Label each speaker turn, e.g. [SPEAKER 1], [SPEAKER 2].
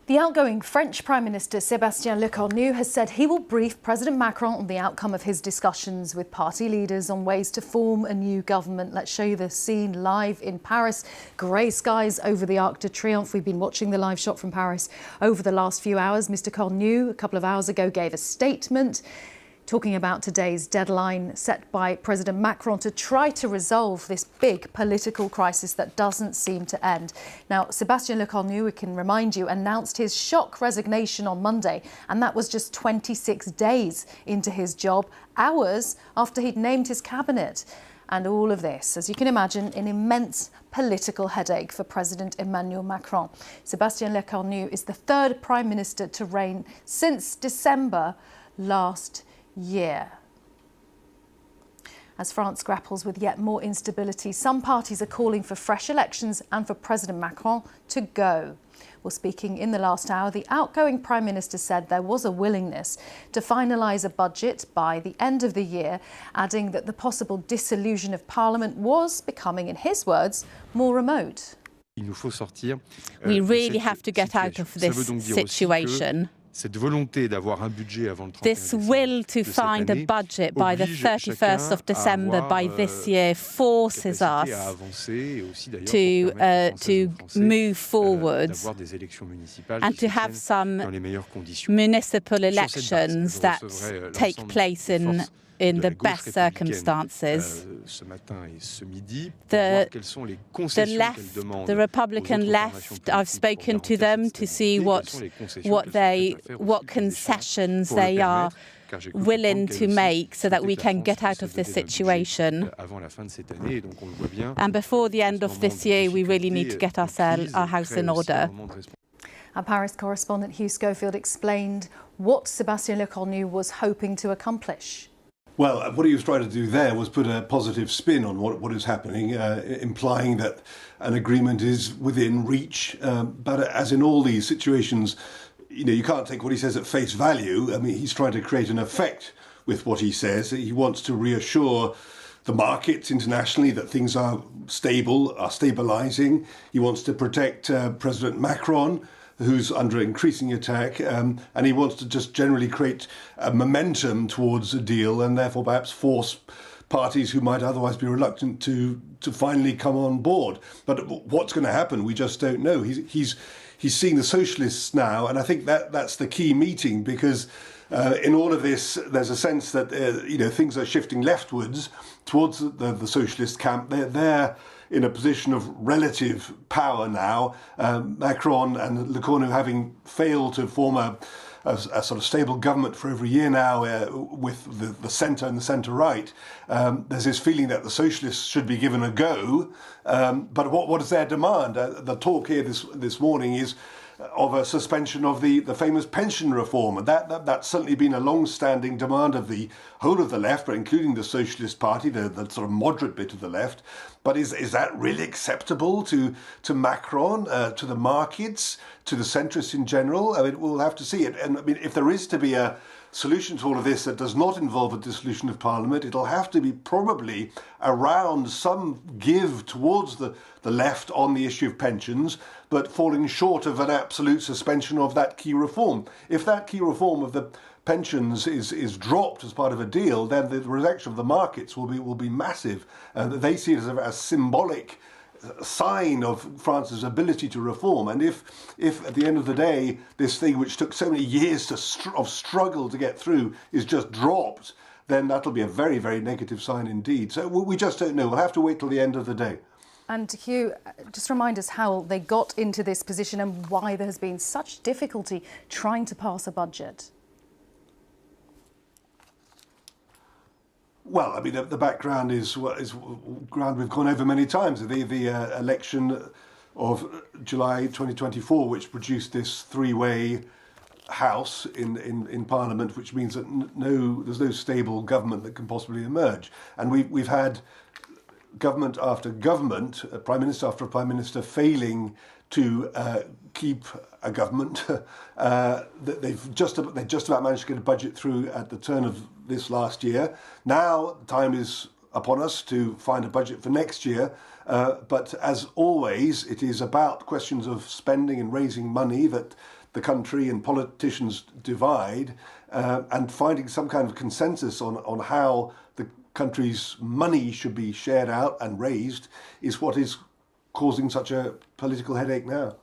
[SPEAKER 1] The outgoing French Prime Minister Sébastien Lecornu has said he will brief President Macron on the outcome of his discussions with party leaders on ways to form a new government. Let's show you the scene live in Paris. Grey skies over the Arc de Triomphe. We've been watching the live shot from Paris over the last few hours. Mr. Cornu, a couple of hours ago, gave a statement talking about today's deadline set by President Macron to try to resolve this big political crisis that doesn't seem to end. Now, Sébastien Lecornu, we can remind you, announced his shock resignation on Monday, and that was just 26 days into his job, hours after he'd named his cabinet. And all of this, as you can imagine, an immense political headache for President Emmanuel Macron. Sébastien Lecornu is the third Prime Minister to reign since December last year. As France grapples with yet more instability, some parties are calling for fresh elections and for President Macron to go. Well, speaking in the last hour, the outgoing Prime Minister said there was a willingness to finalise a budget by the end of the year, adding that the possible dissolution of Parliament was becoming, in his words, more remote.
[SPEAKER 2] We really have to get out of this situation. This will to find a budget by the 31st of December by this year forces us to move forwards and to have some municipal elections that take place in the best circumstances. The Republican left, I've spoken to them to see what concessions they are willing to make so that we can get out of this situation. And before the end of this year, we really need to get our house in order.
[SPEAKER 1] Our Paris correspondent Hugh Schofield explained what Sébastien Lecornu was hoping to accomplish.
[SPEAKER 3] Well, what he was trying to do there was put a positive spin on what is happening, implying that an agreement is within reach. But as in all these situations, you can't take what he says at face value. I mean, he's trying to create an effect with what he says. He wants to reassure the markets internationally that things are stable, are stabilising. He wants to protect President Macron, who's under increasing attack, and he wants to just generally create a momentum towards a deal and therefore perhaps force parties who might otherwise be reluctant to finally come on board. But what's going to happen, we just don't know. He's seeing the socialists now, and I think that's the key meeting, because in all of this, there's a sense that things are shifting leftwards towards the socialist camp. They're in a position of relative power now. Macron and Lecornu having failed to form a sort of stable government for over a year now with the centre and the centre-right. There's this feeling that the socialists should be given a go. But what is their demand? The talk here this morning is of a suspension of the famous pension reform. And that's certainly been a long-standing demand of the whole of the left, but including the Socialist Party, the sort of moderate bit of the left. But is that really acceptable to Macron, to the markets, to the centrists in general? I mean, we'll have to see it. And I mean, if there is to be a solution to all of this that does not involve a dissolution of Parliament, it'll have to be probably around some give towards the left on the issue of pensions, but falling short of an absolute suspension of that key reform. If that key reform of the pensions is dropped as part of a deal, then the reaction of the markets will be massive. They see it as a symbolic sign of France's ability to reform. And if at the end of the day, this thing which took so many years of struggle to get through is just dropped, then that'll be a very, very negative sign indeed. So we just don't know. We'll have to wait till the end of the day.
[SPEAKER 1] And Hugh, just remind us how they got into this position and why there has been such difficulty trying to pass a budget.
[SPEAKER 3] Well, I mean, the background is ground we've gone over many times. The election of July 2024, which produced this three-way house in Parliament, which means that there's no stable government that can possibly emerge. And we've had government after government, prime minister after prime minister, failing to keep a government. They've just about managed to get a budget through at the turn of this last year. Now the time is upon us to find a budget for next year. But as always, it is about questions of spending and raising money that the country and politicians divide, and finding some kind of consensus on how the country's money should be shared out and raised is what is causing such a political headache now.